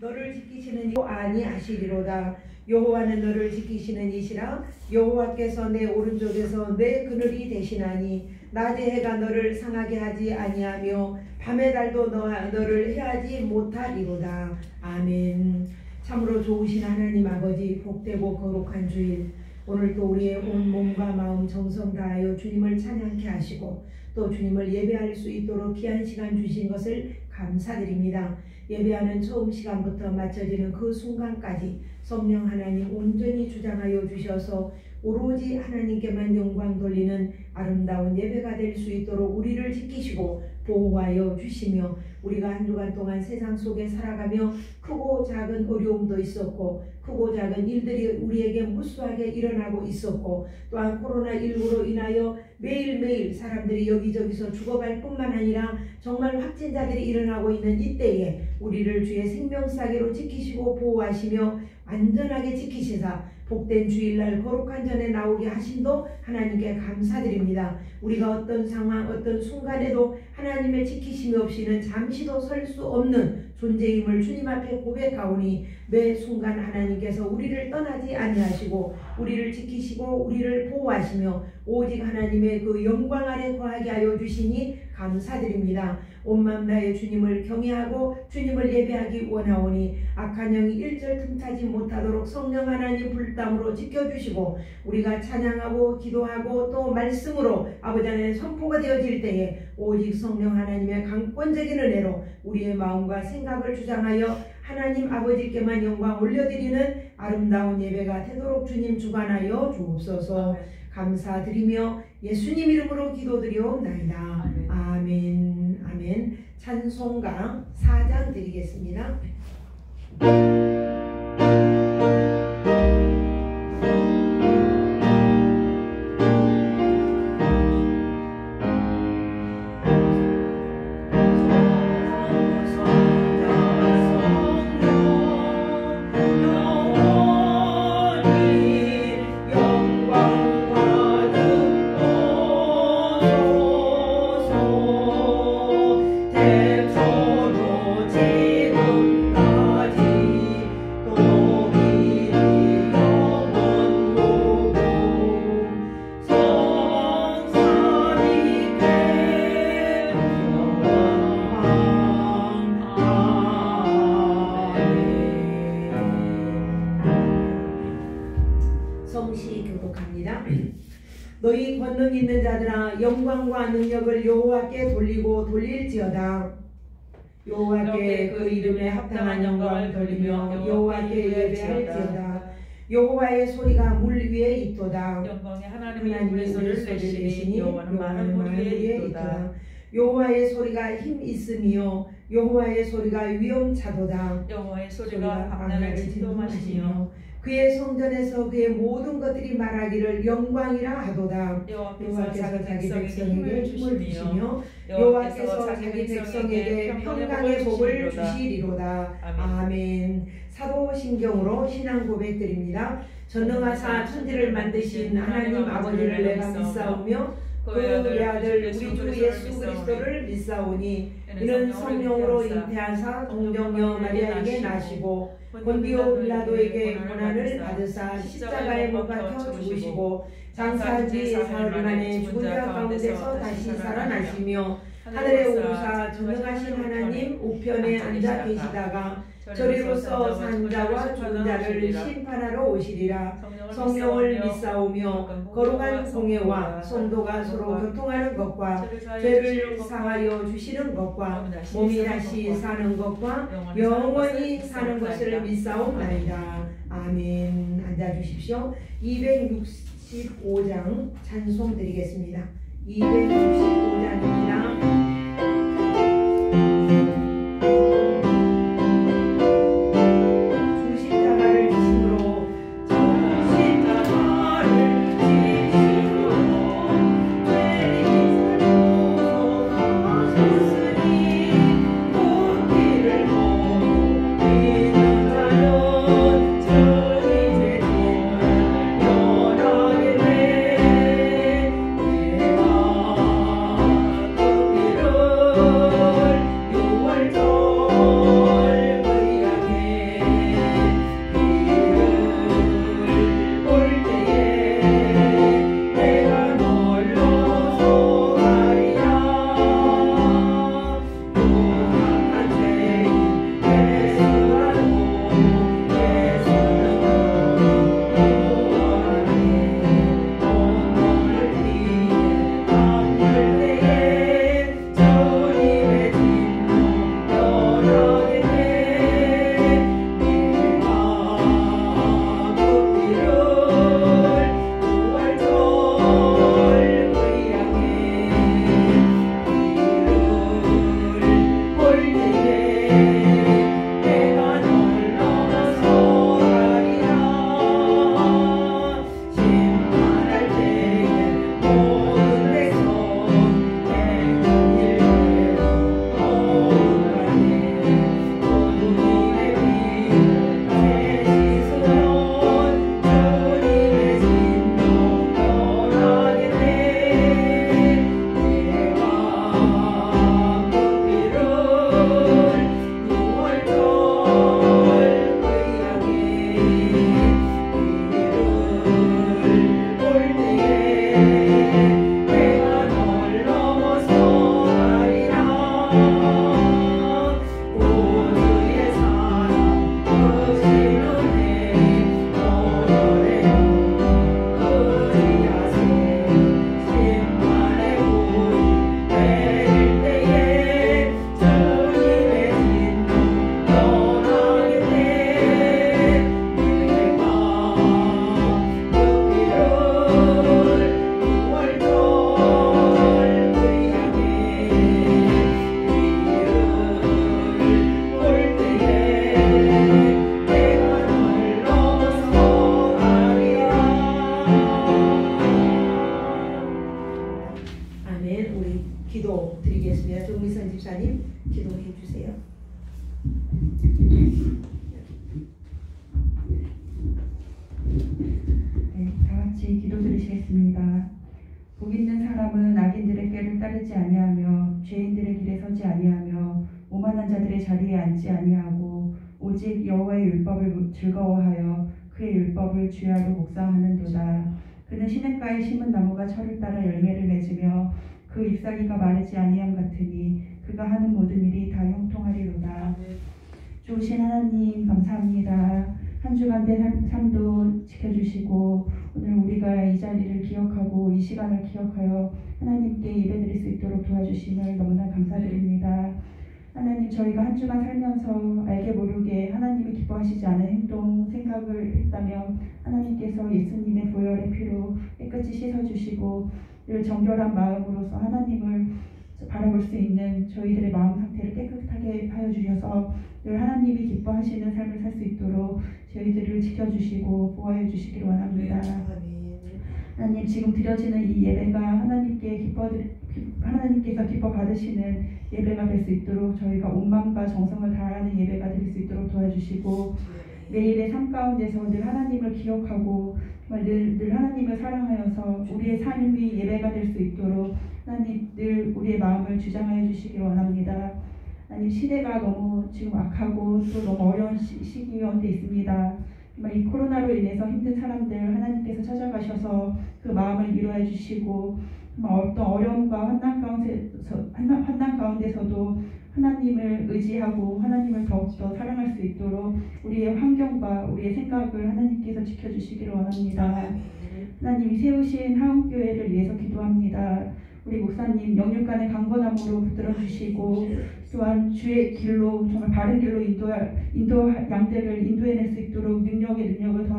너를 지키시는 이도 아니하시리로다. 여호와는 너를 지키시는 이시라. 여호와께서 내 오른쪽에서 내 그늘이 되시나니 낮의 해가 너를 상하게 하지 아니하며 밤의 달도 너를 해하지 못하리로다. 아멘. 참으로 좋으신 하나님 아버지, 복되고 거룩한 주일, 오늘도 우리의 온 몸과 마음 정성 다하여 주님을 찬양케 하시고 또 주님을 예배할 수 있도록 귀한 시간 주신 것을 감사드립니다. 예배하는 처음 시간부터 마쳐지는 그 순간까지 성령 하나님 온전히 주장하여 주셔서 오로지 하나님께만 영광 돌리는 아름다운 예배가 될 수 있도록 우리를 지키시고 보호하여 주시며, 우리가 한 주간 동안 세상 속에 살아가며 크고 작은 어려움도 있었고 크고 작은 일들이 우리에게 무수하게 일어나고 있었고, 또한 코로나19로 인하여 매일매일 사람들이 여기저기서 죽어갈 뿐만 아니라 정말 확진자들이 일어나고 있는 이때에 우리를 주의 생명사계로 지키시고 보호하시며 안전하게 지키시사 복된 주일날 거룩한 전에 나오게 하심도 하나님께 감사드립니다. 우리가 어떤 상황 어떤 순간에도 하나님의 지키심이 없이는 잠시도 설 수 없는 존재임을 주님 앞에 고백하오니 매 순간 하나님께서 우리를 떠나지 아니하시고 우리를 지키시고 우리를 보호하시며 오직 하나님의 그 영광 아래 거하게 하여 주시니 감사드립니다. 온 마음 다해 주님을 경외하고 주님을 예배하기 원하오니 악한 영이 일절 틈타지 못하도록 성령 하나님 불담으로 지켜주시고 우리가 찬양하고 기도하고 또 말씀으로 아버지 안에 선포가 되어질 때에 오직 성령 하나님의 강권적인 은혜로 우리의 마음과 생각을 주장하여 하나님 아버지께만 영광 올려드리는 아름다운 예배가 되도록 주님 주관하여 주옵소서. 감사드리며 예수님 이름으로 기도드리옵나이다. 아멘. 아멘. 찬송가 4장 드리겠습니다. 너희 권능 있는 자들아 영광과 능력을 여호와께 돌리고 돌릴지어다. 여호와께 그 이름에 합당한 영광을 돌리며 여호와께 예배할지어다. 여호와의 소리가 물 위에 있도다. 영광의 하나님의 물소리를 내시니 여호와는 많은 물 위에 있도다. 여호와의 소리가 힘 있으며 여호와의 소리가 위엄차도다. 여호와의 소리가 밤낮을 진동하시며 그의 성전에서 그의 모든 것들이 말하기를 영광이라 하도다. 여호와께서 자기 백성에게 힘을 주시며 여호와께서 자기 백성에게 평강의 복을 주시리로다. 아멘. 사도신경으로 신앙 고백드립니다. 전능하사 천지를 만드신 하나님 아버지를 내가 믿사오며 그의 아들 우리 주 예수 그리스도를 믿사오니 이는 성령으로 잉태하사 동정녀 마리아에게 나시고 본디오 빌라도에게 고난을 받으사 십자가에 못 박혀 죽으시고 장사한 지 사흘 만에 죽은 자 가운데서 다시 살아나시며 하늘에 오르사 전능하신 하나님 우편에 앉아 계시다가 저리로서 산 자와 죽은 자를 심판하러 오시리라. 성령을 믿사오며 거룩한 공예와 성도가 서로 교통하는 것과 죄를 사하여 주시는 것과 몸이 다시 사는 것과 영원히 사는 것을 믿사옵나이다. 아멘. 앉아주십시오. 265장 찬송 드리겠습니다. 265장입니다. 자들의 자리에 앉지 아니하고 오직 여호와의 율법을 즐거워하여 그의 율법을 주야로 묵상하는도다. 그는 시냇가에 심은 나무가 철을 따라 열매를 맺으며 그 잎사귀가 마르지 아니함 같으니 그가 하는 모든 일이 다 형통하리로다. 좋으신 하나님 감사합니다. 한 주간의 삶도 지켜주시고 오늘 우리가 이 자리를 기억하고 이 시간을 기억하여 하나님께 예배드릴 수 있도록 도와주심을 너무나 감사드립니다. 하나님, 저희가 한 주간 살면서 알게 모르게 하나님이 기뻐하시지 않은 행동, 생각을 했다면 하나님께서 예수님의 보혈의 피로 깨끗이 씻어주시고 늘 정결한 마음으로서 하나님을 바라볼 수 있는 저희들의 마음 상태를 깨끗하게 하여 주셔서 늘 하나님이 기뻐하시는 삶을 살 수 있도록 저희들을 지켜주시고 보호해 주시기를 원합니다. 하나님, 지금 드려지는 이 예배가 하나님께서 기뻐 받으시는 예배가 될 수 있도록 저희가 온 마음과 정성을 다하는 예배가 될 수 있도록 도와주시고 매일의 삶 가운데서 늘 하나님을 기억하고 늘 하나님을 사랑하여서 우리의 삶이 예배가 될 수 있도록 하나님 늘 우리의 마음을 주장하여 주시기 원합니다. 하나님, 시대가 너무 지금 악하고 또 너무 어려운 시기 가운데 있습니다. 이 코로나로 인해서 힘든 사람들 하나님께서 찾아가셔서 그 마음을 위로해 주시고 어떤 어려움과 환난 가운데서도 하나님을 의지하고 하나님을 더욱더 사랑할 수 있도록 우리의 환경과 우리의 생각을 하나님께서 지켜주시기를 원합니다. 하나님이 세우신 하원교회를 위해서 기도합니다. 우리 목사님 영육간의 강건함으로 붙들어주시고 또한 주의 길로 정말 바른 길로 양들을 인도해낼 수 있도록 능력을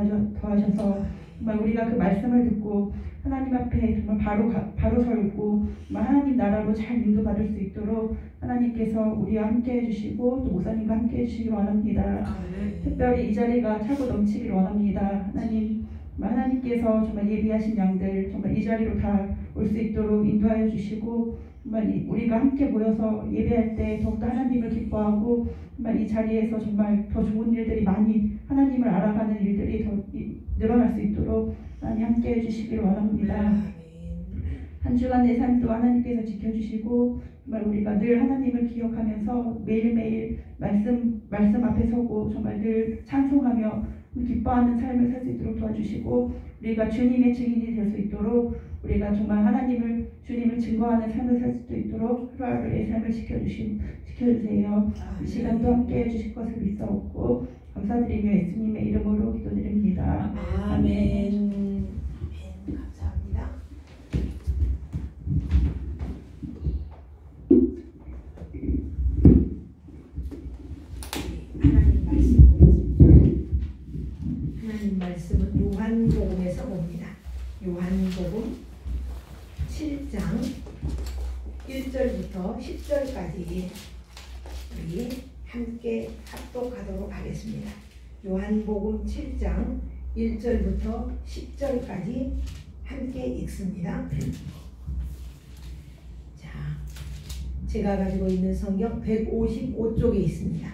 더하셔서 정말 우리가 그 말씀을 듣고 하나님 앞에 정말 바로 설고 정말 하나님 나라로 잘 인도받을 수 있도록 하나님께서 우리와 함께 해주시고 또 목사님과 함께 해주시기 원합니다. 특별히 이 자리가 차고 넘치길 원합니다. 하나님께서 정말 예비하신 양들 정말 이 자리로 다 올 수 있도록 인도하여 주시고 정말 우리가 함께 모여서 예배할 때 더욱더 하나님을 기뻐하고 정말 이 자리에서 정말 더 좋은 일들이 많이 하나님을 알아가는 일들이 더 늘어날 수 있도록 하나님 함께 해주시기를 원합니다. 한 주간의 삶도 하나님께서 지켜주시고 정말 우리가 늘 하나님을 기억하면서 매일매일 말씀 앞에 서고 정말 늘 찬송하며 기뻐하는 삶을 살 수 있도록 도와주시고 우리가 주님의 증인이 될 수 있도록 우리가 정말 주님을 증거하는 삶을 살 수 있도록 하루하루의 삶을 지켜주세요. 이 시간도 함께 해주실 것을 믿사옵고 감사드리며 예수님의 이름으로 기도드립니다. 아멘. 감사합니다. 하나님 말씀 보겠습니다. 하나님 말씀은 요한복음에서 봅니다. 요한복음 7장 1절부터 10절까지 우리 함께 합독하도록 하겠습니다. 요한복음 7장 1절부터 10절까지 함께 읽습니다. 자, 제가 가지고 있는 성경 155쪽에 있습니다.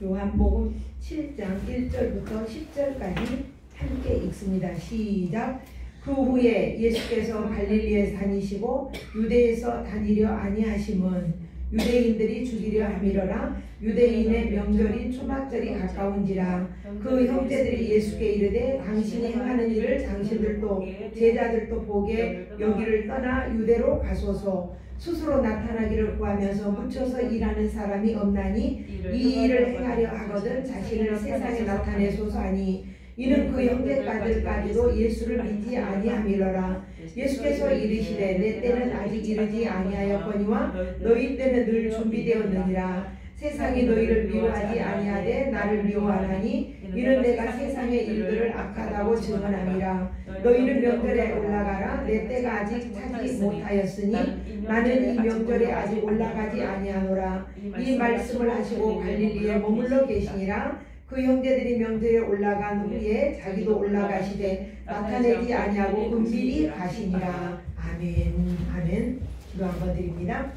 요한복음 7장 1절부터 10절까지 함께 읽습니다. 시작. 그 후에 예수께서 갈릴리에 다니시고 유대에서 다니려 아니하심은 유대인들이 죽이려 함이러라. 유대인의 명절인 초막절이 가까운지라. 그 형제들이 예수께 이르되 당신이 행하는 일을 당신들도 제자들도 보게 여기를 떠나 유대로 가소서. 스스로 나타나기를 구하면서 묻혀서 일하는 사람이 없나니 이 일을 행하려 하거든 자신을 세상에 나타내소서 하니 이는 그 형제까지도 예수를 믿지 아니함이러라. 예수께서 이르시되 내 때는 아직 이르지 아니하였거니와 너희 때는 늘 준비되었느니라. 세상이 너희를 미워하지 아니하되 나를 미워하나니 이는 내가 세상의 일들을 악하다고 증언함이라. 너희는 명절에 올라가라. 내 때가 아직 차지 못하였으니 나는 이 명절에 아직 올라가지 아니하노라. 이 말씀을 하시고 갈릴리에 머물러 계시니라. 그 형제들이 명절에 올라간 후에 자기도 올라가시되 나타내지 아니하고 은밀히 가시니라. 아멘. 아멘. 기도 한번 드립니다.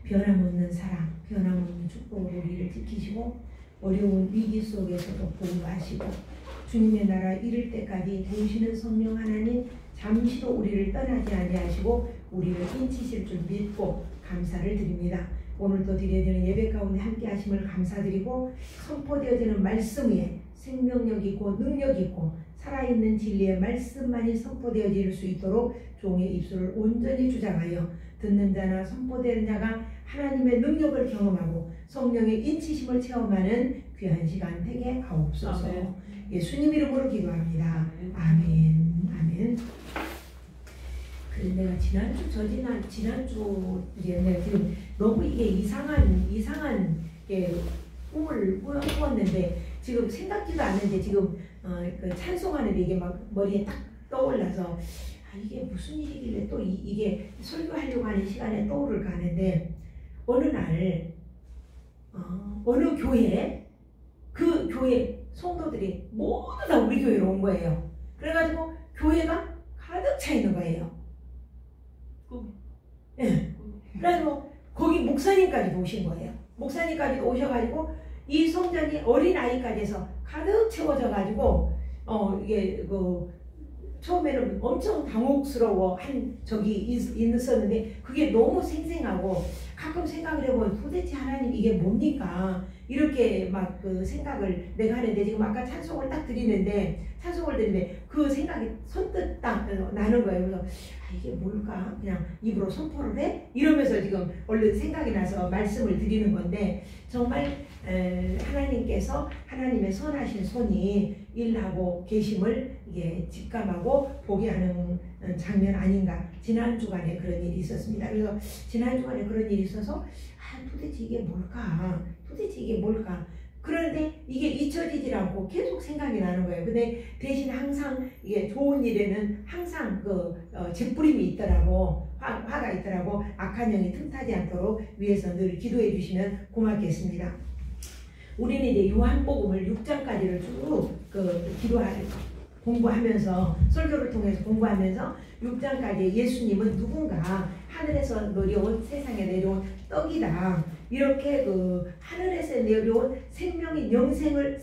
변함없는 사랑, 변함없는 축복으로 우리를 지키시고 어려운 위기 속에서도 보호하시고 주님의 나라 이를 때까지 도우시는 성령 하나님 잠시도 우리를 떠나지 아니하시고 우리를 인치실 줄 믿고 감사를 드립니다. 오늘도 드려야 되는 예배 가운데 함께 하심을 감사드리고 선포되어지는 말씀 위에 생명력 있고 능력 있고 살아있는 진리의 말씀만이 선포되어질 수 있도록 종의 입술을 온전히 주장하여 듣는 자나 선포되는 자가 하나님의 능력을 경험하고 성령의 인치심을 체험하는 귀한 시간 되게 하옵소서. 아멘. 예수님 이름으로 기도합니다. 아멘. 아멘. 그래 내가 지난주 이제 내가 지금 너무 이게 이상한 꿈을 꾸었는데 지금 생각지도 않는데 지금 그 찬송하는데 이게 막 머리에 딱 떠올라서 이게 무슨 일이길래 또 이게 설교하려고 하는 시간에 떠오를까 하는데 어느 날 어느 교회 그 교회 성도들이 모두 다 우리 교회로 온 거예요. 그래가지고 교회가 가득 차 있는 거예요. 예. 그래서 거기 목사님까지도 오신 거예요. 목사님까지도 오셔가지고 이 성전이 어린 아이까지 해서 가득 채워져가지고 이게 처음에는 엄청 당혹스러워 한 적이 있었는데 그게 너무 생생하고 가끔 생각을 해보면 도대체 하나님 이게 뭡니까? 이렇게 막 그 생각을 내가 하는데 지금 아까 찬송을 드리는데 그 생각이 선뜻 딱 나는 거예요. 그래서 이게 뭘까? 그냥 입으로 선포를 해? 이러면서 지금 얼른 생각이 나서 말씀을 드리는 건데 정말 하나님께서 하나님의 선하신 손이 일하고 계심을 이게 직감하고 보게 하는 장면 아닌가. 지난 주간에 그런 일이 있었습니다. 그래서 지난 주간에 그런 일이 있어서 도대체 이게 뭘까? 그런데 이게 잊혀지질 않고 계속 생각이 나는 거예요. 근데 대신 항상 이게 좋은 일에는 항상 재뿌림이 있더라고. 화가 있더라고. 악한 영이 틈타지 않도록 위해서 늘 기도해 주시면 고맙겠습니다. 우리는 이제 요한복음을 6장까지를 쭉 공부하면서 설교를 통해서 공부하면서 6장까지 예수님은 누군가 하늘에서 내려온 세상에 내려온 떡이다. 이렇게 하늘에서 내려온 생명의 영생을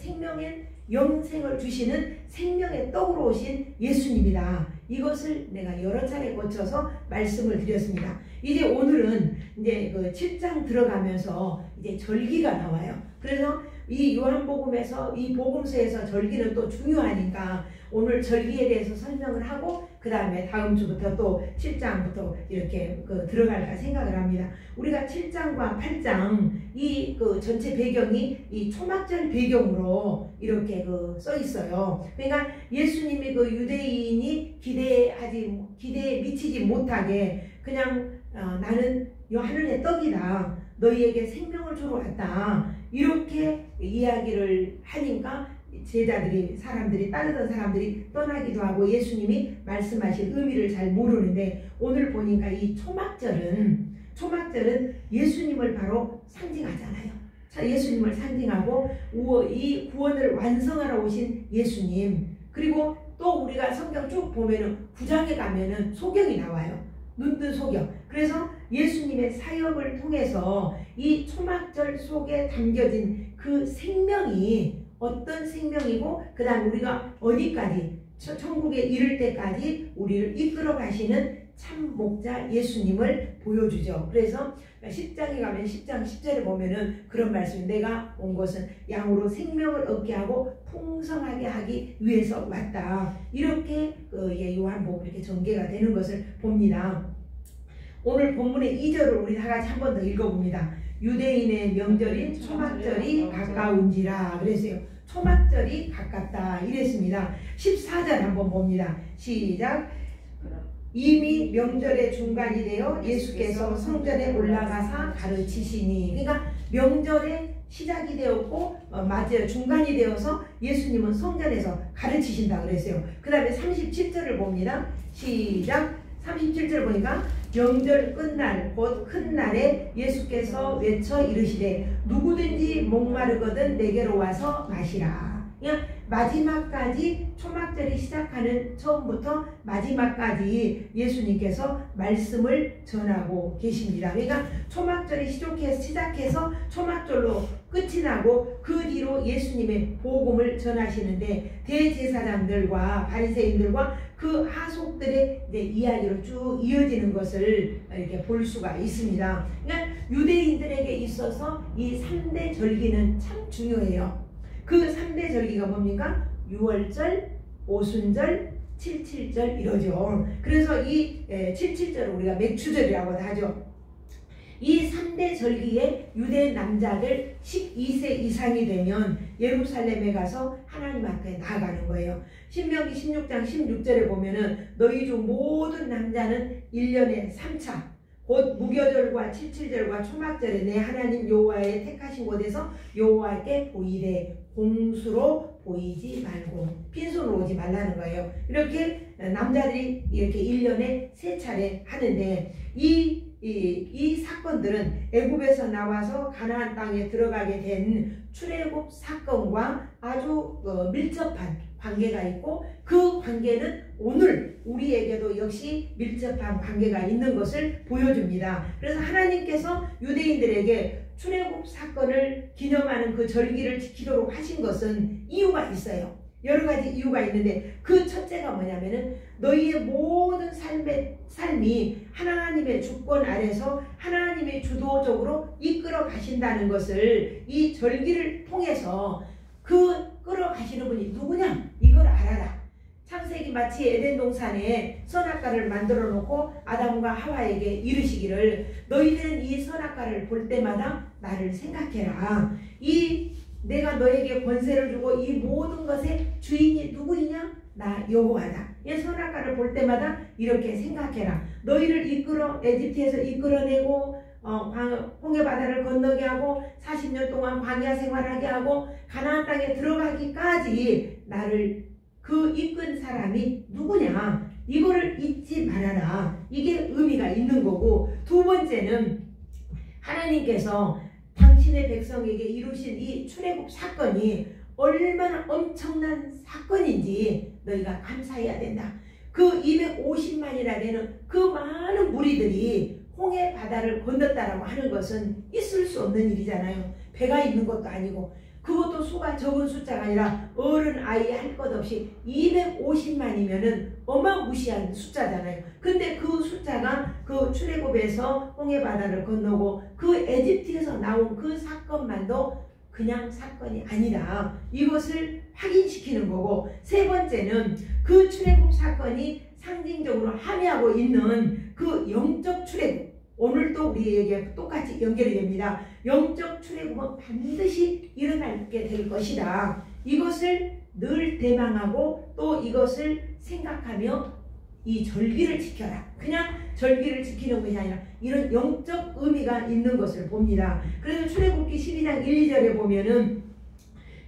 주시는 생명의 떡으로 오신 예수님이다. 이것을 내가 여러 차례 거쳐서 말씀을 드렸습니다. 이제 오늘은 이제 7장 들어가면서 이제 절기가 나와요. 그래서 이 요한복음에서 이 복음서에서 절기는 또 중요하니까 오늘 절기에 대해서 설명을 하고 그 다음에 다음 주부터 또 7장부터 이렇게 들어갈까 생각을 합니다. 우리가 7장과 8장 이 전체 배경이 이 초막절 배경으로 이렇게 써 있어요. 그러니까 예수님이 유대인이 기대에 미치지 못하게 그냥 나는 하늘의 떡이다. 너희에게 생명을 주러 왔다. 이렇게 이야기를 하니까 사람들이 따르던 사람들이 떠나기도 하고 예수님이 말씀하신 의미를 잘 모르는데 오늘 보니까 이 초막절은 예수님을 바로 상징하잖아요. 예수님을 상징하고 이 구원을 완성하러 오신 예수님. 그리고 또 우리가 성경 쭉 보면은 9장에 가면은 소경이 나와요. 눈뜬 소경. 그래서 예수님의 사역을 통해서 이 초막절 속에 담겨진 그 생명이 어떤 생명이고 그 다음 우리가 어디까지 천국에 이를 때까지 우리를 이끌어 가시는 참 목자 예수님을 보여주죠. 그래서 10장에 가면 10장 10절에 보면은 그런 말씀, 내가 온 것은 양으로 생명을 얻게 하고 풍성하게 하기 위해서 왔다. 이렇게 요한복음 이렇게 전개가 되는 것을 봅니다. 오늘 본문의 2절을 우리 다 같이 한 번 더 읽어봅니다. 유대인의 명절인 초막절이 가까운지라 그랬어요. 초막절이 가깝다 이랬습니다. 14절 한번 봅니다. 시작. 이미 명절의 중간이 되어 예수께서 성전에 올라가사 가르치시니. 그러니까 명절의 시작이 되었고 맞아요. 중간이 되어서 예수님은 성전에서 가르치신다 그랬어요. 그 다음에 37절을 봅니다. 시작. 37절 보니까 명절 끝날 곧 큰 날에 예수께서 외쳐 이르시되 누구든지 목마르거든 내게로 와서 마시라. 그러니까 마지막까지 초막절이 시작하는 처음부터 마지막까지 예수님께서 말씀을 전하고 계십니다. 그러니까 초막절이 시작해서 초막절로 끝이 나고 그 뒤로 예수님의 복음을 전하시는데 대제사장들과 바리새인들과 그 하속들의 이야기로 쭉 이어지는 것을 이렇게 볼 수가 있습니다. 그러니까 유대인들에게 있어서 이 3대 절기는 참 중요해요. 그 3대 절기가 뭡니까? 유월절, 오순절, 칠칠절 이러죠. 그래서 이 칠칠절을 우리가 맥추절이라고도 하죠. 이 3대 절기에 유대 남자들 12세 이상이 되면 예루살렘에 가서 하나님 앞에 나아가는 거예요. 신명기 16장 16절에 보면은 너희 중 모든 남자는 1년에 3차 곧 무교절과 칠칠절과 초막절에 내 하나님 여호와의 택하신 곳에서 여호와께 보이되 공수로 보이지 말고 빈손으로 오지 말라는 거예요. 이렇게 남자들이 이렇게 1년에 3차례 하는데 이 사건들은 애굽에서 나와서 가나안 땅에 들어가게 된 출애굽 사건과 아주 밀접한 관계가 있고 그 관계는 오늘 우리에게도 역시 밀접한 관계가 있는 것을 보여줍니다. 그래서 하나님께서 유대인들에게 출애굽 사건을 기념하는 그 절기를 지키도록 하신 것은 이유가 있어요. 여러 가지 이유가 있는데 그 첫째가 뭐냐면은 너희의 모든 삶이 하나님의 주권 아래서 하나님의 주도적으로 이끌어 가신다는 것을 이 절기를 통해서 그 끌어가시는 분이 누구냐? 이걸 알아라. 창세기 마치 에덴 동산에 선악과를 만들어 놓고 아담과 하와에게 이르시기를 너희들은 이 선악과를 볼 때마다 나를 생각해라. 내가 너에게 권세를 주고 이 모든 것의 주인이 누구이냐? 나 여호와다. 이 선악과를 볼 때마다 이렇게 생각해라. 너희를 에집트에서 이끌어내고 홍해 바다를 건너게 하고 40년 동안 광야 생활하게 하고 가나안 땅에 들어가기까지 나를 그 이끈 사람이 누구냐? 이거를 잊지 말아라. 이게 의미가 있는 거고, 두 번째는 하나님께서 당신의 백성에게 이루신 이 출애굽 사건이 얼마나 엄청난 사건인지 너희가 감사해야 된다. 그 250만이나 되는 그 많은 무리들이 홍해 바다를 건넜다라고 하는 것은 있을 수 없는 일이잖아요. 배가 있는 것도 아니고 그것도 수가 적은 숫자가 아니라 어른 아이 할 것 없이 250만이면은 어마무시한 숫자잖아요. 근데 그 숫자가 그 출애굽에서 홍해 바다를 건너고 그 에집트에서 나온 그 사건만도 그냥 사건이 아니다. 이것을 확인시키는 거고, 세 번째는 그 출애굽 사건이 상징적으로 함의하고 있는 그 영적 출애굽, 오늘도 우리에게 똑같이 연결이 됩니다. 영적 출애굽은 반드시 일어나게 될 것이다. 이것을 늘 대망하고 또 이것을 생각하며 이 절기를 지켜라. 그냥 절기를 지키는 것이 아니라 이런 영적 의미가 있는 것을 봅니다. 그래서 출애굽기 12장 1, 2절에 보면은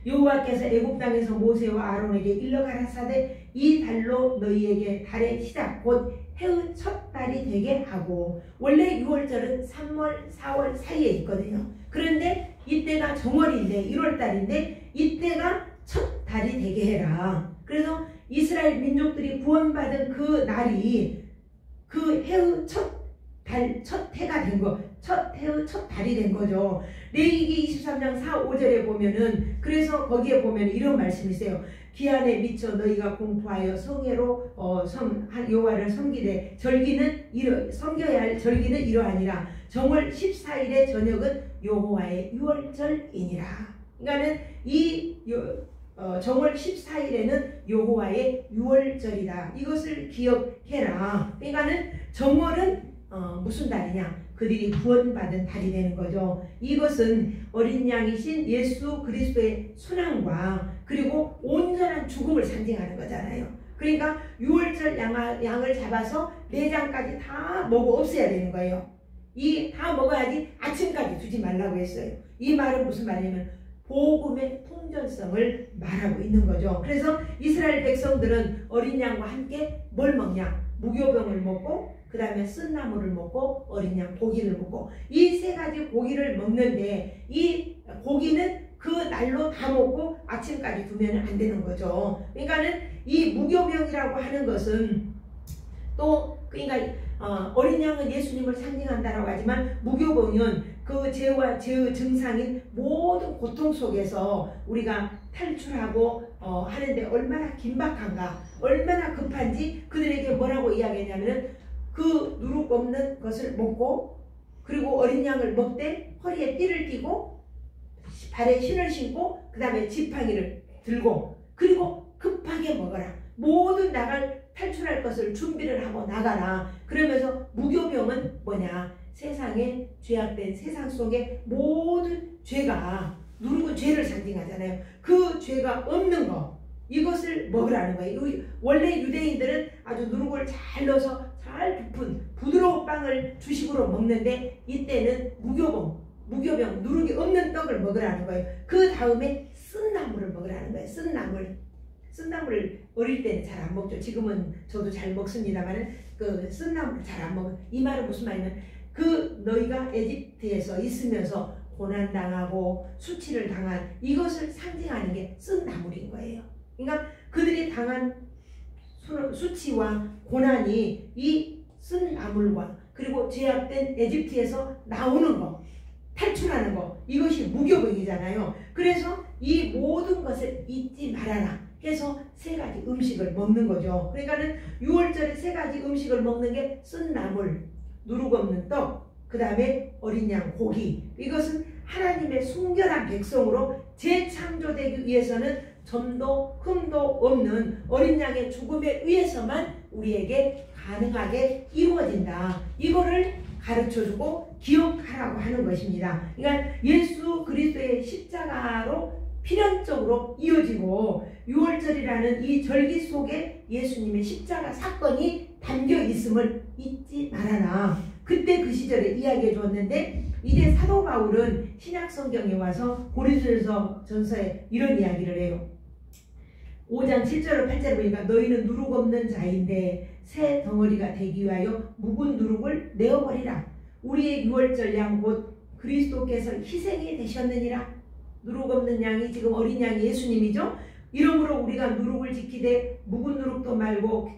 여호와께서 애굽 땅에서 모세와 아론에게 일러 가라사대 이 달로 너희에게 달의 시작 곧 해의 첫 달이 되게 하고, 원래 6월절은 3월 4월 사이에 있거든요. 그런데 이때가 정월인데 1월달인데 이때가 첫 달이 되게 해라. 그래서 이스라엘 민족들이 구원받은 그 날이 그 해의 첫 해가 된 거, 해의 첫 달이 된 거죠. 레위기 23장 4, 5절에 보면은, 그래서 거기에 보면 이런 말씀이 있어요. 기한에 미쳐 너희가 공포하여 성회로 여호와를 섬기되 섬겨야 할 절기는 이러하니라. 정월 14일의 저녁은 여호와의 유월절이니라. 그러니까는 정월 14일에는 여호와의 유월절이다. 이것을 기억해라. 그러니까는 정월은 무슨 달이냐? 그들이 구원받은 달이 되는 거죠. 이것은 어린 양이신 예수 그리스도의 순환과 그리고 온전한 죽음을 상징하는 거잖아요. 그러니까 유월절 양을 잡아서 내장까지 다 먹어 없애야 되는 거예요. 다 먹어야지 아침까지 두지 말라고 했어요. 이 말은 무슨 말이냐면 복음의 통전성을 말하고 있는 거죠. 그래서 이스라엘 백성들은 어린 양과 함께 뭘 먹냐? 무교병을 먹고 그 다음에 쓴나물을 먹고 어린 양 고기를 먹고 이 세 가지 고기를 먹는데 이 고기는 그 날로 다 먹고 아침까지 두면 안 되는 거죠. 그러니까는 이 무교병이라고 하는 것은 또 그러니까 어린 양은 예수님을 상징한다라고 하지만 무교병은 그 죄와 죄의 증상인 모든 고통 속에서 우리가 탈출하고 하는데 얼마나 긴박한가, 얼마나 급한지 그들에게 뭐라고 이야기했냐면은 그 누룩 없는 것을 먹고 그리고 어린 양을 먹되 허리에 띠를 띠고 발에 신을 신고 그 다음에 지팡이를 들고 그리고 급하게 먹어라. 모든 탈출할 것을 준비를 하고 나가라. 그러면서 무교병은 뭐냐? 세상에 죄악된 세상 속에 모든 죄가 누룩은 죄를 상징하잖아요. 그 죄가 없는 거 이것을 먹으라는 거예요. 원래 유대인들은 아주 누룩을 잘 넣어서 잘 부푼 부드러운 빵을 주식으로 먹는데 이때는 무교병 누룩이 없는 떡을 먹으라는 거예요. 그 다음에 쓴 나물을 먹으라는 거예요. 쓴 나물을 어릴 때는 잘 안 먹죠. 지금은 저도 잘 먹습니다만 그 쓴 나물을 잘 안 먹어요. 이 말은 무슨 말이냐면 그 너희가 에집트에서 있으면서 고난당하고 수치를 당한 이것을 상징하는 게 쓴 나물인 거예요. 그러니까 그들이 당한 수치와 고난이 이 쓴 나물과 그리고 죄악된 에집트에서 나오는 거 탈출하는 거 이것이 무교병이잖아요. 그래서 이 모든 것을 잊지 말아라 해서 3가지 음식을 먹는 거죠. 그러니까는 6월절에 3가지 음식을 먹는 게 쓴 나물, 누룩 없는 떡, 그 다음에 어린 양 고기. 이것은 하나님의 순결한 백성으로 재창조되기 위해서는 점도 흠도 없는 어린 양의 죽음에 의해서만 우리에게 가능하게 이루어진다. 이거를 가르쳐주고 기억하라고 하는 것입니다. 그러니까 예수 그리스도의 십자가로 필연적으로 이어지고 6월절이라는 이 절기 속에 예수님의 십자가 사건이 담겨 있음을 잊지 말아라. 그때 그 시절에 이야기해 주었는데 이제 사도 바울은 신약 성경에 와서 고린도전서 전서에 이런 이야기를 해요. 5장 7절로 8절을 보니까 너희는 누룩 없는 자인데 새 덩어리가 되기 위하여 묵은 누룩을 내어버리라. 우리의 6월절 양 곧 그리스도께서 희생이 되셨느니라. 누룩 없는 양이 지금 어린 양이 예수님이죠. 이러므로 우리가 누룩을 지키되 묵은 누룩도 말고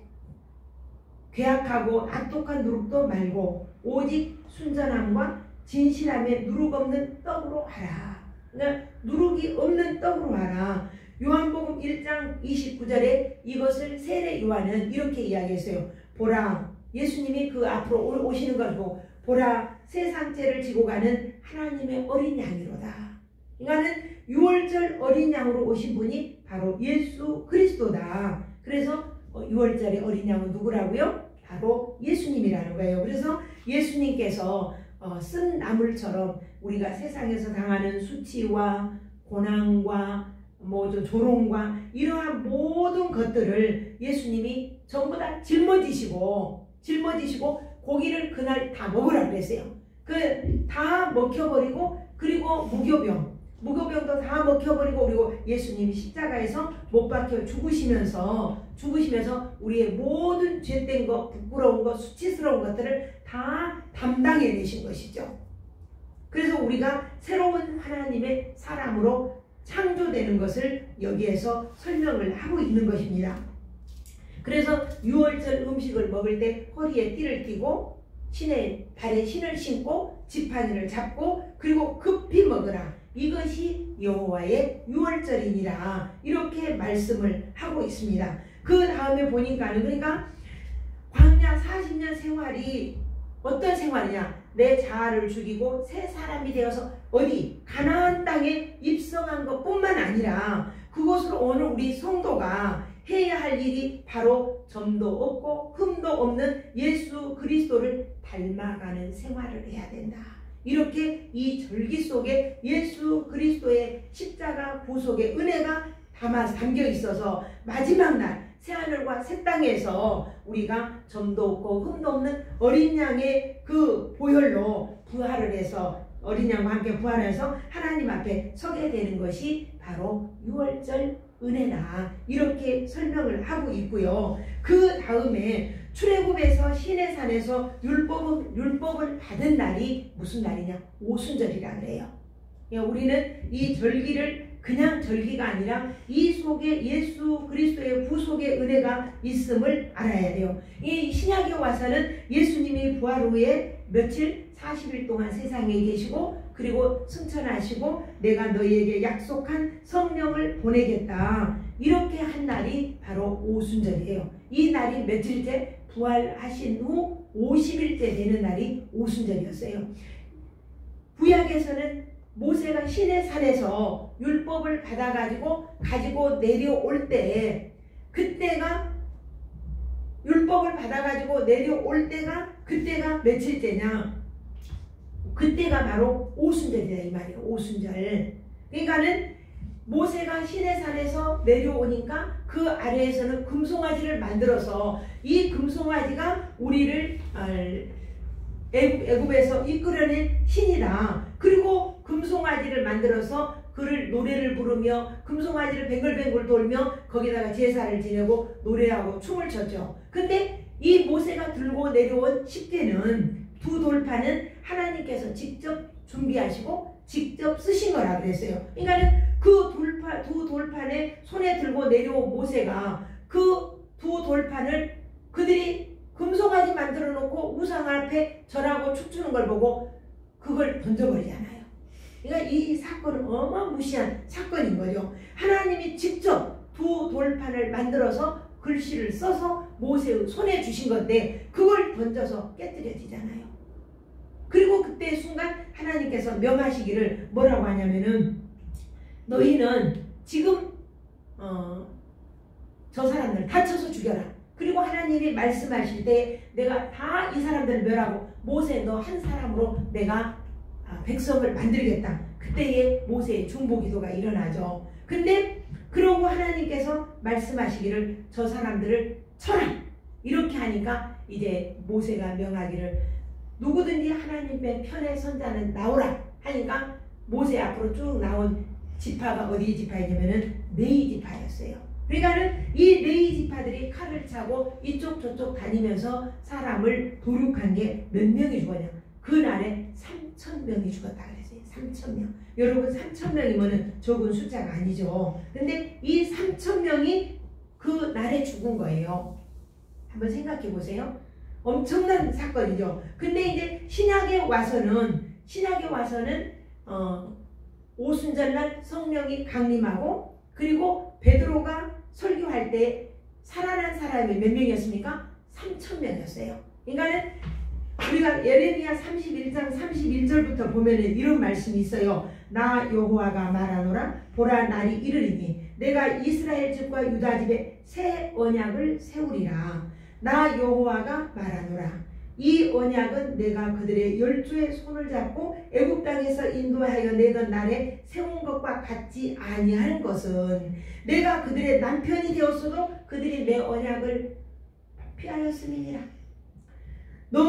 괴악하고 악독한 누룩도 말고 오직 순전함과 진실함에 누룩 없는 떡으로 하라. 그러니까 누룩이 없는 떡으로 하라. 요한복음 1장 29절에 이것을 세례 요한은 이렇게 이야기했어요. 보라, 예수님이 그 앞으로 오시는 걸 보고 보라, 세상 죄를 지고 가는 하나님의 어린 양이로다. 그러니까는 6월절 어린 양으로 오신 분이 바로 예수 그리스도다. 그래서 6월절의 어린 양은 누구라고요? 바로 예수님이라는 거예요. 그래서 예수님께서 쓴 나물처럼 우리가 세상에서 당하는 수치와 고난과 조롱과 이러한 모든 것들을 예수님이 전부 다 짊어지시고 고기를 그날 다 먹으라 그랬어요. 다 먹혀버리고 그리고 무교병도 다 먹혀버리고 그리고 예수님이 십자가에서 못 박혀 죽으시면서 우리의 모든 죄된 것, 부끄러운 것, 수치스러운 것들을 다 담당해내신 것이죠. 그래서 우리가 새로운 하나님의 사람으로 창조되는 것을 여기에서 설명을 하고 있는 것입니다. 그래서 6월절 음식을 먹을 때 허리에 띠를 띠고 발에 신을 신고 지팡이를 잡고 그리고 급히 먹으라. 이것이 여호와의 6월절이니라. 이렇게 말씀을 하고 있습니다. 그 다음에 보니까는 그러니까 광야 40년 생활이 어떤 생활이냐? 내 자아를 죽이고 새 사람이 되어서 어디 가나안 땅에 입성한 것뿐만 아니라 그곳으로 오는 우리 성도가 해야 할 일이 바로 점도 없고 흠도 없는 예수 그리스도를 닮아가는 생활을 해야 된다. 이렇게 이 절기 속에 예수 그리스도의 십자가 보속의 은혜가 담겨 있어서 마지막 날 새하늘과 새 땅에서 우리가 점도 없고 흠도 없는 어린 양의 그 보혈로 부활을 해서 어린 양과 함께 부활해서 하나님 앞에 서게 되는 것이 바로 6월절 은혜다. 이렇게 설명을 하고 있고요. 그 다음에 출애굽에서 시내산에서 율법을 받은 날이 무슨 날이냐? 오순절이라 그래요. 우리는 이 절기를 그냥 절기가 아니라 이 속에 예수 그리스도의 구속의 은혜가 있음을 알아야 돼요. 이 신약에 와서는 예수님이 부활 후에 며칠 40일 동안 세상에 계시고 그리고 승천하시고 내가 너희에게 약속한 성령을 보내겠다. 이렇게 한 날이 바로 오순절이에요. 이 날이 며칠째? 부활하신 후 50일째 되는 날이 오순절이었어요. 구약에서는 모세가 시내산에서 율법을 가지고 내려올 때 그때가 율법을 받아가지고 내려올 때가 그때가 며칠째냐? 그때가 바로 오순절이다 이 말이에요. 오순절. 그러니까는 모세가 시내산에서 내려오니까 그 아래에서는 금송아지를 만들어서 이 금송아지가 우리를 애굽에서 이끌어낸 신이다. 그리고 금송아지를 만들어서 그를 노래를 부르며 금송아지를 뱅글뱅글 돌며 거기다가 제사를 지내고 노래하고 춤을 췄죠. 근데 이 모세가 들고 내려온 십계는 두 돌판은 하나님께서 직접 준비하시고 직접 쓰신 거라 그랬어요. 그러니까는 그 두 돌판에 손에 들고 내려온 모세가 그 두 돌판을 그들이 금송아지 만들어 놓고 우상 앞에 절하고 춤추는 걸 보고 그걸 던져버리잖아요. 그러니까 이 사건은 어마무시한 사건인 거죠. 하나님이 직접 두 돌판을 만들어서 글씨를 써서 모세의 손에 주신 건데 그걸 던져서 깨뜨려지잖아요. 그리고 그때 순간 하나님께서 명하시기를 뭐라고 하냐면은 너희는 지금 저 사람들 다쳐서 죽여라. 그리고 하나님이 말씀하실 때 내가 다 이 사람들을 멸하고 모세 너 한 사람으로 내가 백성을 만들겠다. 그때에 모세의 중보기도가 일어나죠. 근데 그러고 하나님께서 말씀하시기를 저 사람들을 쳐라. 이렇게 하니까 이제 모세가 명하기를 누구든지 하나님의 편에 선 자는 나오라 하니까 모세 앞으로 쭉 나온 지파가 어디 지파이냐면은 네이 지파였어요. 그러니까는 이 네이 지파들이 칼을 차고 이쪽 저쪽 다니면서 사람을 도륙한 게 몇 명이 죽었냐? 그날에 3,000명이 죽었다 그랬어요. 3,000명. 여러분 3,000명이면은 적은 숫자가 아니죠. 근데 이 3,000명이 그 날에 죽은 거예요. 한번 생각해 보세요. 엄청난 사건이죠. 근데 이제 신약에 와서는 오순절날 성령이 강림하고 그리고 베드로가 설교할 때 살아난 사람이 몇 명이었습니까? 3,000명이었어요. 그러니까는 우리가 예레미야 31장 31절부터 보면은 이런 말씀이 있어요. 나 여호와가 말하노라 보라 날이 이르리니 내가 이스라엘 집과 유다 집에 새 언약을 세우리라. 나 여호와가 말하노라. 이 언약은 내가 그들의 열조의 손을 잡고 애굽 땅에서 인도하여 내던 날에 세운 것과 같지 아니할 것은 내가 그들의 남편이 되었어도 그들이 내 언약을 피하였음이니라. 나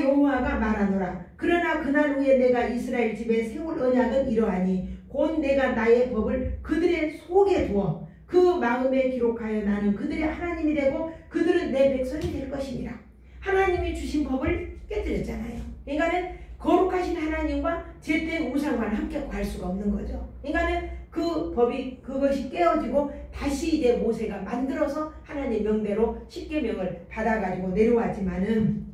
여호와가 말하노라. 그러나 그날 후에 내가 이스라엘 집에 세울 언약은 이러하니 곧 내가 나의 법을 그들의 속에 두어 그 마음에 기록하여 나는 그들의 하나님이 되고 그들은 내 백성이 될 것이니라. 하나님이 주신 법을 깨뜨렸잖아요. 그러니까는 거룩하신 하나님과 제때 우상과는 함께 갈 수가 없는 거죠. 그러니까는 그것이 깨어지고 다시 이제 모세가 만들어서 하나님의 명대로 십계명을 받아가지고 내려왔지만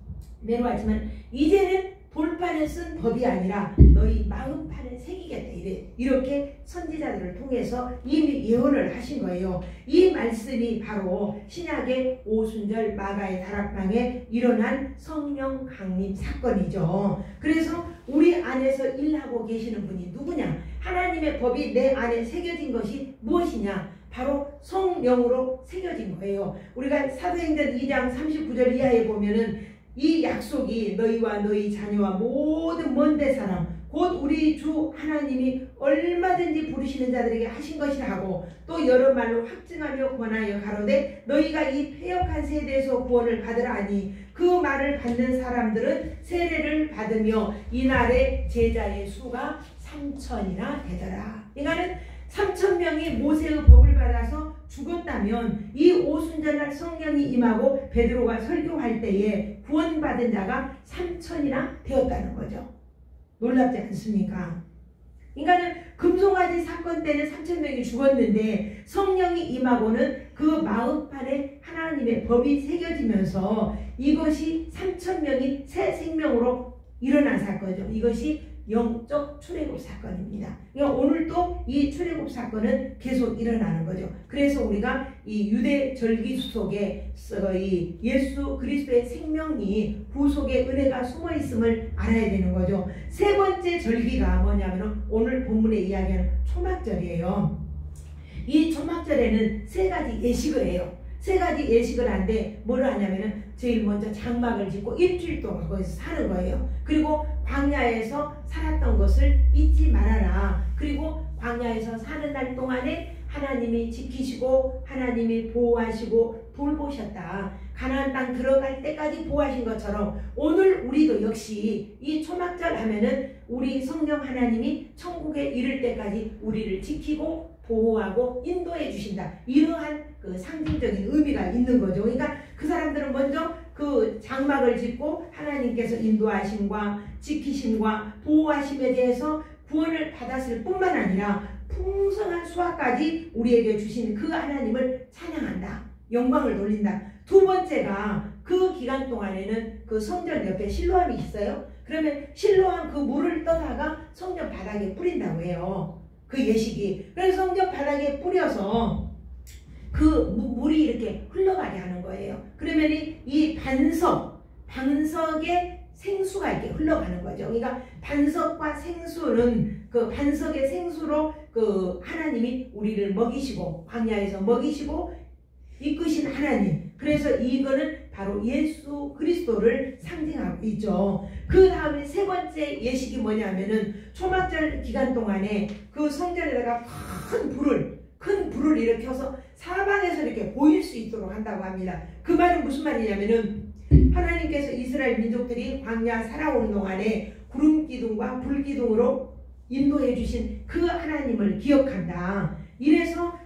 이제는 돌판에 쓴 법이 아니라 너희 마음판에 새기겠다. 이렇게 선지자들을 통해서 이미 예언을 하신 거예요. 이 말씀이 바로 신약의 오순절 마가의 다락방에 일어난 성령 강림 사건이죠. 그래서 우리 안에서 일하고 계시는 분이 누구냐? 하나님의 법이 내 안에 새겨진 것이 무엇이냐? 바로 성령으로 새겨진 거예요. 우리가 사도행전 2장 39절 이하에 보면은 이 약속이 너희와 너희 자녀와 모든 먼데 사람 곧 우리 주 하나님이 얼마든지 부르시는 자들에게 하신 것이라 하고 또 여러 말로 확증하며 권하여 가로되 너희가 이 패역한 세대에서 구원을 받으라 하니 그 말을 받는 사람들은 세례를 받으며 이날에 제자의 수가 3,000이나 되더라. 그러니까는 3,000명이 모세의 법을 받아서 죽었다면 이 오순절날 성령이 임하고 베드로가 설교할 때에 구원받은 자가 3,000이나 되었다는 거죠. 놀랍지 않습니까? 그러니까는 금송아지 사건 때는 3,000명이 죽었는데 성령이 임하고는 그 마음판에 하나님의 법이 새겨지면서 이것이 3,000명이 새 생명으로 일어난 사건이죠. 이것이 영적 출애굽 사건입니다. 그러니까 오늘도 이 출애굽 사건은 계속 일어나는 거죠. 그래서 우리가 이 유대 절기 속에 이 예수 그리스도의 생명이 후속의 은혜가 숨어 있음을 알아야 되는 거죠. 세 번째 절기가 뭐냐면 오늘 본문에 이야기하는 초막절이에요. 이 초막절에는 세 가지 예식을 해요. 세 가지 예식을 하는데 뭘 하냐면은 제일 먼저 장막을 짓고 일주일 동안 거기서 사는 거예요. 그리고 광야에서 살았던 것을 잊지 말아라. 그리고 광야에서 사는 날 동안에 하나님이 지키시고 하나님이 보호하시고 돌보셨다. 가나안 땅 들어갈 때까지 보호하신 것처럼 오늘 우리도 역시 이 초막절 하면은 우리 성령 하나님이 천국에 이를 때까지 우리를 지키고 보호하고 인도해 주신다. 이러한 그 상징적인 의미가 있는 거죠. 그러니까 그 사람들은 먼저 그 장막을 짓고 하나님께서 인도하심과 지키심과 보호하심에 대해서 구원을 받았을 뿐만 아니라 풍성한 수확까지 우리에게 주신 그 하나님을 찬양한다. 영광을 돌린다. 두 번째가 그 기간 동안에는 그 성전 옆에 실로암이 있어요. 그러면 실로암 그 물을 떠다가 성전 바닥에 뿌린다고 해요. 그 예식이. 그래서 성전 바닥에 뿌려서 그 물이 이렇게 흘러가게 하는 거예요. 그러면 이 반석에 생수가 이렇게 흘러가는 거죠. 그러니까 반석과 생수는 그 반석의 생수로 그 하나님이 우리를 먹이시고 광야에서 먹이시고 이끄신 하나님. 그래서 이거는 바로 예수 그리스도를 상징하고 있죠. 그 다음에 세 번째 예식이 뭐냐면은 초막절 기간 동안에 그 성전에다가 큰 불을 일으켜서 사방에서 이렇게 보일 수 있도록 한다고 합니다. 그 말은 무슨 말이냐면은 하나님께서 이스라엘 민족들이 광야 살아오는 동안에 구름 기둥과 불 기둥으로 인도해 주신 그 하나님을 기억한다. 이래서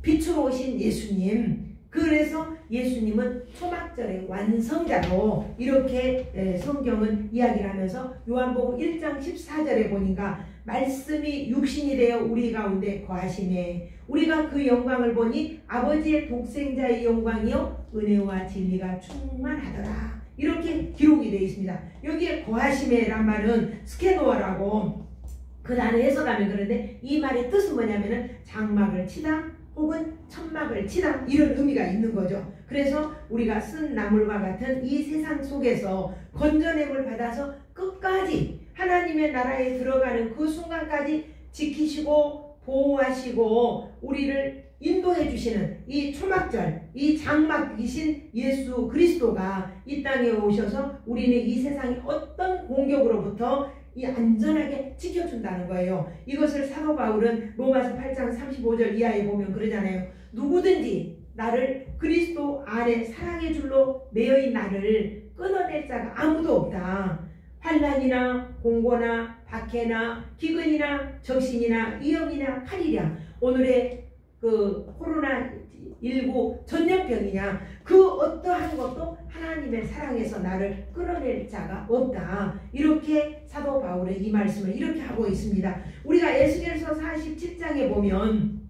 빛으로 오신 예수님, 그래서 예수님은 초막절의 완성자로 이렇게 성경은 이야기를 하면서 요한복음 1장 14절에 보니까 말씀이 육신이 되어 우리 가운데 거하시네. 우리가 그 영광을 보니 아버지의 독생자의 영광이요 은혜와 진리가 충만하더라. 이렇게 기록이 되어 있습니다. 여기에 거하시네란 말은 스케노어라고 그 단어 해석하면 그런데 이 말의 뜻은 뭐냐면은 장막을 치다 혹은 천막을 치다 이런 의미가 있는 거죠. 그래서 우리가 쓴 나물과 같은 이 세상 속에서 건져냄을 받아서 끝까지 하나님의 나라에 들어가는 그 순간까지 지키시고 보호하시고 우리를 인도해 주시는 이 초막절, 이 장막이신 예수 그리스도가 이 땅에 오셔서 우리는 이 세상의 어떤 공격으로부터 이 안전하게 지켜준다는 거예요. 이것을 사도 바울은 로마서 8장 35절 이하에 보면 그러잖아요. 누구든지 나를 그리스도 안에 사랑의 줄로 매여인 나를 끊어낼 자가 아무도 없다. 환난이나 공고나 박해나 기근이나 적신이나 위험이나 칼이랴. 오늘의 그 코로나19 전염병이냐 그 어떠한 것도 하나님의 사랑에서 나를 끌어낼 자가 없다. 이렇게 사도 바울은 이 말씀을 이렇게 하고 있습니다. 우리가 에스겔서 47장에 보면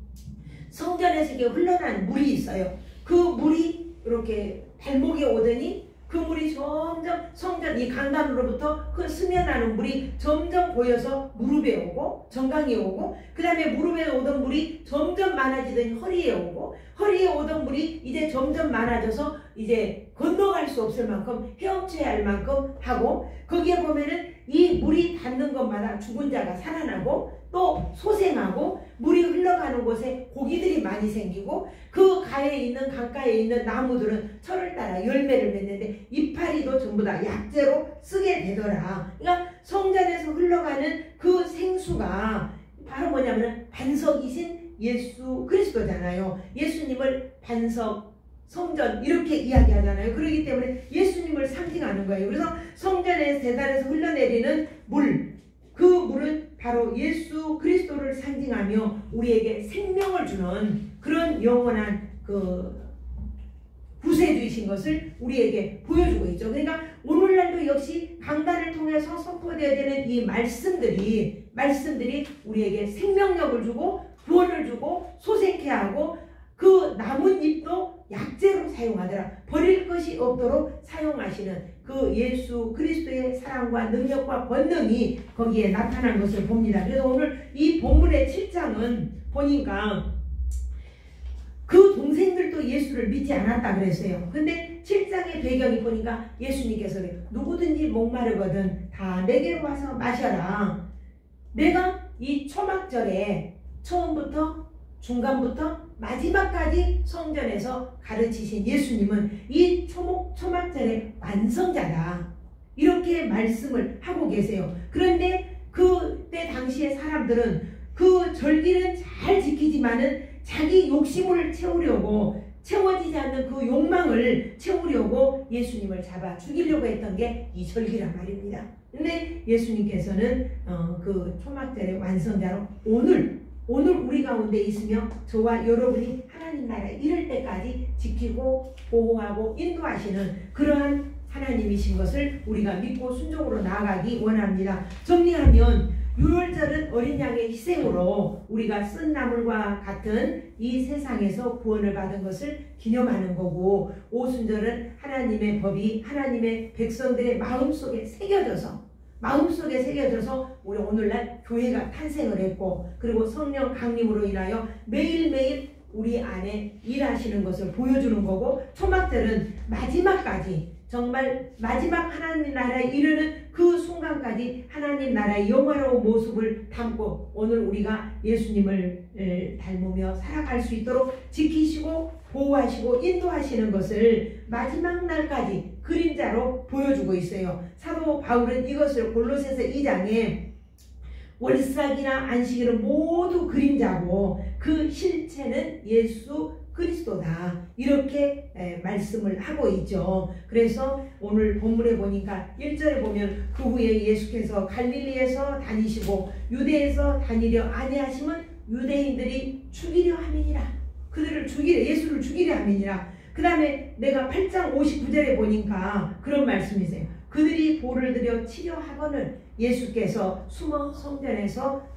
성전에서 이렇게 흘러난 물이 있어요. 그 물이 이렇게 발목에 오더니 그 물이 점점 성전 이 강단으로부터 그 스며나는 물이 점점 보여서 무릎에 오고 정강에 오고 그 다음에 무릎에 오던 물이 점점 많아지더니 허리에 오고 허리에 오던 물이 이제 점점 많아져서 이제 건너갈 수 없을 만큼 헤엄쳐야 할 만큼 하고 거기에 보면은 이 물이 닿는 것마다 죽은 자가 살아나고 또 소생하고 물이 흘러가는 곳에 고기들이 많이 생기고 그 가에 있는 강가에 있는 나무들은 철을 따라 열매를 맺는데 이파리도 전부 다 약재로 쓰게 되더라. 그러니까 성전에서 흘러가는 그 생수가 바로 뭐냐면 반석이신 예수 그리스도잖아요. 예수님을 반석, 성전 이렇게 이야기하잖아요. 그렇기 때문에 예수님을 상징하는 거예요. 그래서 성전의 대단에서 흘러내리는 물, 그 물은 바로 예수 그리스도를 상징하며 우리에게 생명을 주는 그런 영원한 그 구세주이신 것을 우리에게 보여주고 있죠. 그러니까 오늘날도 역시 강단을 통해서 선포되어야 되는 이 말씀들이 우리에게 생명력을 주고 구원을 주고 소생케 하고 그 나뭇잎도 약재로 사용하더라. 버릴 것이 없도록 사용하시는 그 예수 그리스도의 사랑과 능력과 권능이 거기에 나타난 것을 봅니다. 그래서 오늘 이 본문의 7장은 보니까 그 동생들도 예수를 믿지 않았다 그랬어요. 근데 7장의 배경이 보니까 예수님께서 누구든지 목마르거든 다 내게로 와서 마셔라. 내가 이 초막절에 처음부터 중간부터 마지막까지 성전에서 가르치신 예수님은 이 초막절의 완성자다. 이렇게 말씀을 하고 계세요. 그런데 그때 당시의 사람들은 그 절기는 잘 지키지만은 자기 욕심을 채우려고 채워지지 않는 그 욕망을 채우려고 예수님을 잡아 죽이려고 했던 게 이 절기란 말입니다. 근데 예수님께서는 그 초막절의 완성자로 오늘 우리 가운데 있으며 저와 여러분이 하나님 나라에 이를 때까지 지키고 보호하고 인도하시는 그러한 하나님이신 것을 우리가 믿고 순종으로 나아가기 원합니다. 정리하면 유월절은 어린 양의 희생으로 우리가 쓴 나물과 같은 이 세상에서 구원을 받은 것을 기념하는 거고, 오순절은 하나님의 법이 하나님의 백성들의 마음속에 새겨져서 우리 오늘날 교회가 탄생을 했고, 그리고 성령 강림으로 인하여 매일매일 우리 안에 일하시는 것을 보여주는 거고, 초막절은 마지막까지 정말 마지막 하나님 나라에 이르는 그 순간까지 하나님 나라의 영화로운 모습을 담고 오늘 우리가 예수님을 닮으며 살아갈 수 있도록 지키시고 보호하시고 인도하시는 것을 마지막 날까지 그림자로 보여주고 있어요. 사도 바울은 이것을 골로새서 2장에 월삭이나 안식일은 모두 그림자고 그 실체는 예수 그리스도다, 이렇게 말씀을 하고 있죠. 그래서 오늘 본문에 보니까 1절에 보면 그 후에 예수께서 갈릴리에서 다니시고 유대에서 다니려 아니하심은 유대인들이 죽이려 함이니라. 그들을 죽이려, 예수를 죽이려 함이니라. 그 다음에 내가 8장 59절에 보니까 그런 말씀이세요. 그들이 돌을 들여 치려하거늘 예수께서 숨어 성전에서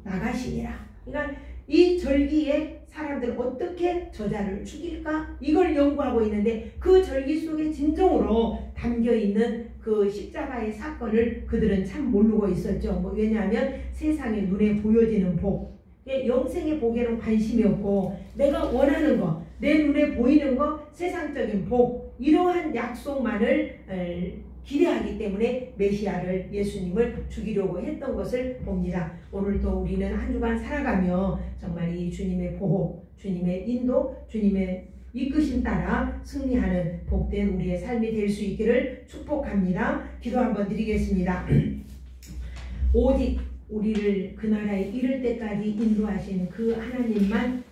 나가시니라. 그러니까 이 절기에 사람들은 어떻게 저자를 죽일까? 이걸 연구하고 있는데 그 절기 속에 진정으로 담겨있는 그 십자가의 사건을 그들은 참 모르고 있었죠. 왜냐하면 세상의 눈에 보여지는 복, 영생의 복에는 관심이 없고 내가 원하는 거, 내 눈에 보이는 거, 세상적인 복, 이러한 약속만을 기대하기 때문에 메시아를, 예수님을 죽이려고 했던 것을 봅니다. 오늘도 우리는 한 주간 살아가며 정말 이 주님의 보호, 주님의 인도, 주님의 이끄심 따라 승리하는 복된 우리의 삶이 될 수 있기를 축복합니다. 기도 한번 드리겠습니다. 오직 우리를 그 나라에 이를 때까지 인도하신 그 하나님만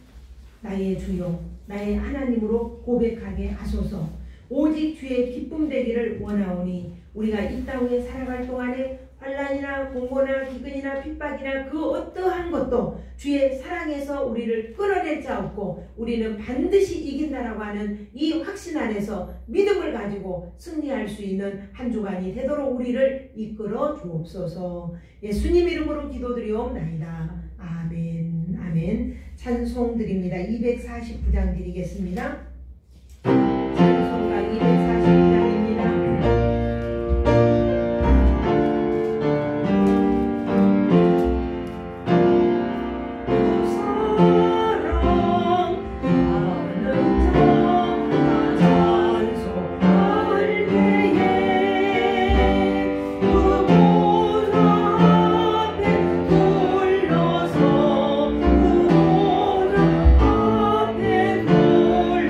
나의 주요, 나의 하나님으로 고백하게 하소서. 오직 주의 기쁨 되기를 원하오니 우리가 이 땅에 살아갈 동안에 환난이나 공고나 기근이나 핍박이나 그 어떠한 것도 주의 사랑에서 우리를 끌어낼 자 없고 우리는 반드시 이긴다라고 하는 이 확신 안에서 믿음을 가지고 승리할 수 있는 한 주간이 되도록 우리를 이끌어 주옵소서. 예수님 이름으로 기도드리옵나이다. 아멘. 아멘. 찬송 드립니다. 249장 드리겠습니다. 찬송가 249장입니다.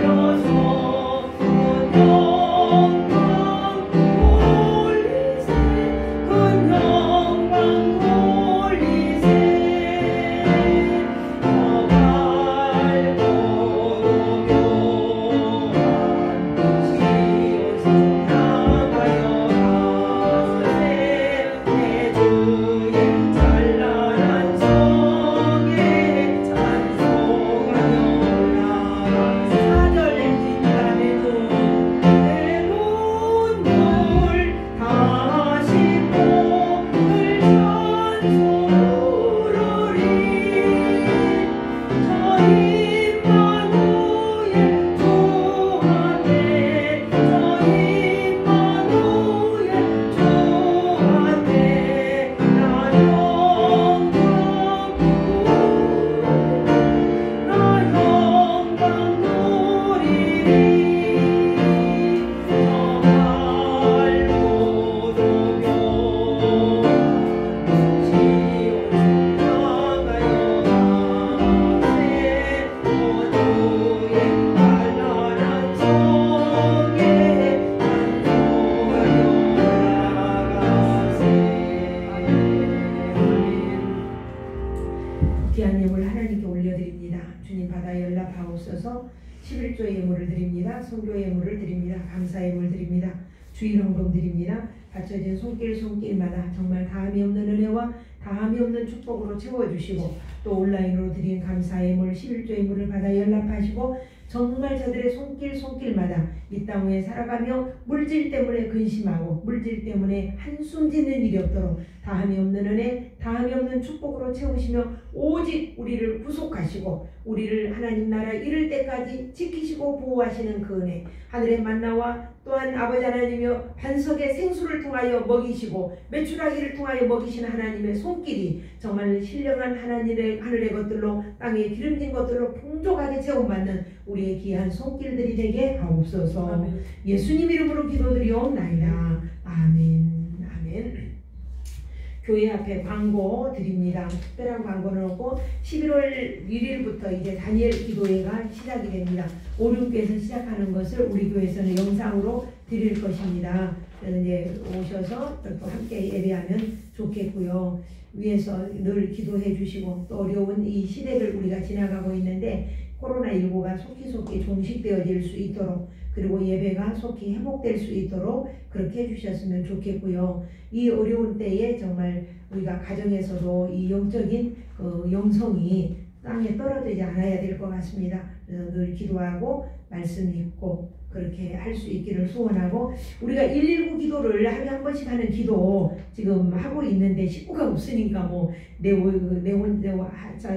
그 예수님 받아 연락하옵소서. 11조 예물을 드립니다. 선교 예물을 드립니다. 감사 예물 드립니다. 주일헌금 드립니다. 바쳐진 손길마다 정말 다함이 없는 은혜와 다함이 없는 축복으로 채워주시고 또 온라인으로 드린 감사 예물 11조 예물을 받아 연락하시고 정말 저들의 손길마다 이 땅 위에 살아가며 물질 때문에 근심하고 물질 때문에 한숨 짓는 일이 없도록 다함이 없는 은혜, 다함이 없는 축복으로 채우시며 오직 우리를 구속하시고 우리를 하나님 나라 이룰 때까지 지키시고 보호하시는 그 은혜, 하늘의 만나와 또한 아버지 하나님이여 반석의 생수를 통하여 먹이시고 메추라기를 통하여 먹이시는 하나님의 손길이 정말 신령한 하늘의 것들로 땅에 기름진 것들로 풍족하게 채움받는 우리의 귀한 손길들이 되게 하옵소서. 아멘. 예수님 이름으로 기도드리옵나이다. 아멘. 아멘. 교회 앞에 광고 드립니다. 특별한 광고는 없고 11월 1일부터 이제 다니엘 기도회가 시작이 됩니다. 오륜교에서 시작하는 것을 우리 교회에서는 영상으로 드릴 것입니다. 그래서 이제 오셔서 또 함께 예배하면 좋겠고요. 위에서 늘 기도해 주시고 또 어려운 이 시대를 우리가 지나가고 있는데 코로나19가 속히 종식되어질 수 있도록 그리고 예배가 속히 회복될 수 있도록 그렇게 해주셨으면 좋겠고요. 이 어려운 때에 정말 우리가 가정에서도 이 영적인 영성이 땅에 떨어지지 않아야 될 것 같습니다. 그래서 늘 기도하고 말씀 읽고 그렇게 할 수 있기를 소원하고 우리가 119 기도를 하루에 한 번씩 하는 기도 지금 하고 있는데 식구가 없으니까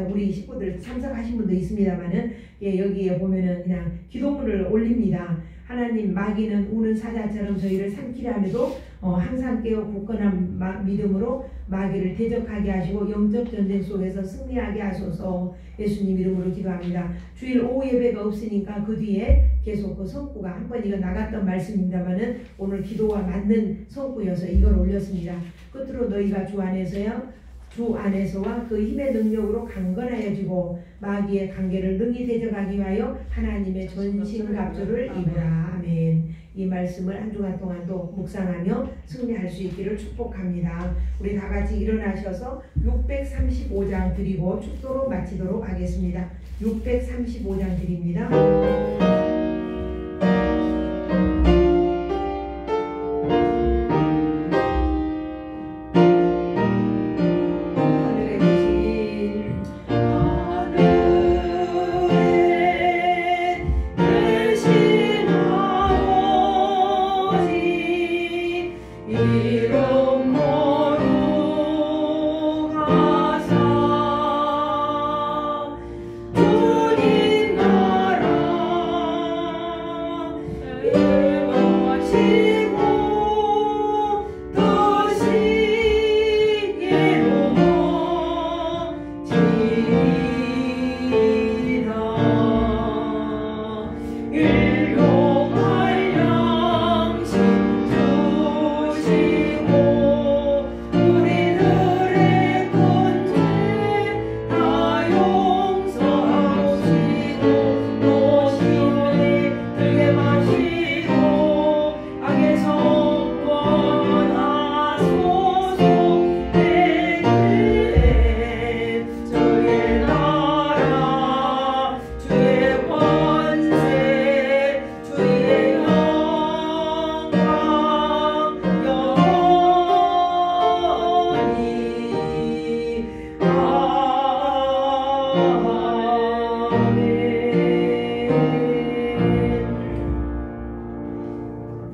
우리 식구들 참석하신 분도 있습니다만은 여기에 보면은 그냥 기도문을 올립니다. 하나님 마귀는 우는 사자처럼 저희를 삼키려 함에도 항상 깨어 굳건한 믿음으로 마귀를 대적하게 하시고 영적 전쟁 속에서 승리하게 하소서. 예수님 이름으로 기도합니다. 주일 오후 예배가 없으니까 그 뒤에 계속 그 성구가 한 번 이거 나갔던 말씀입니다만은 오늘 기도와 맞는 성구여서 이걸 올렸습니다. 끝으로 너희가 주 안에서와 그 힘의 능력으로 강건하여지고 마귀의 관계를 능히 대적하기 위하여 하나님의 전신갑주를 입으라. 아멘. 이 말씀을 한 주간 동안도 묵상하며 승리할 수 있기를 축복합니다. 우리 다 같이 일어나셔서 635장 드리고 축도로 마치도록 하겠습니다. 635장 드립니다.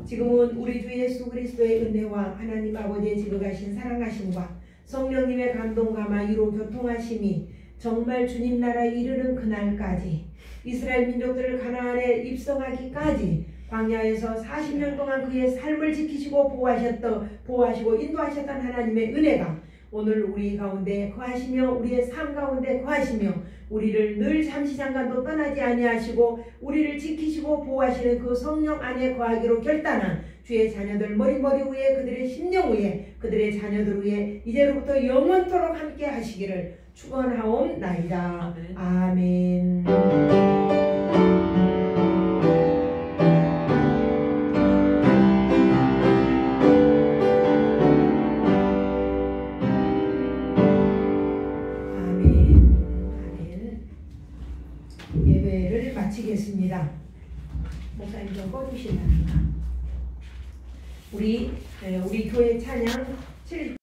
지금은 우리 주 예수 그리스도의 은혜와 하나님 아버지의 지극하신 사랑하심과 성령님의 감동과 마유로 교통하심이 정말 주님 나라에 이르는 그날까지 이스라엘 민족들을 가나안에 입성하기까지 광야에서 40년 동안 그의 삶을 지키시고 보호하시고 인도하셨던 하나님의 은혜가 오늘 우리 가운데 거하시며 우리의 삶 가운데 거하시며 우리를 늘 잠시 잠깐도 떠나지 아니하시고 우리를 지키시고 보호하시는 그 성령 안에 거하기로 결단한 주의 자녀들 머리 위에 그들의 심령 위에 그들의 자녀들 위에 이제로부터 영원토록 함께 하시기를 축원하옵나이다. 아멘. 마치겠습니다. 목사님 좀 꺼주실랍니까? 우리 교회 찬양 7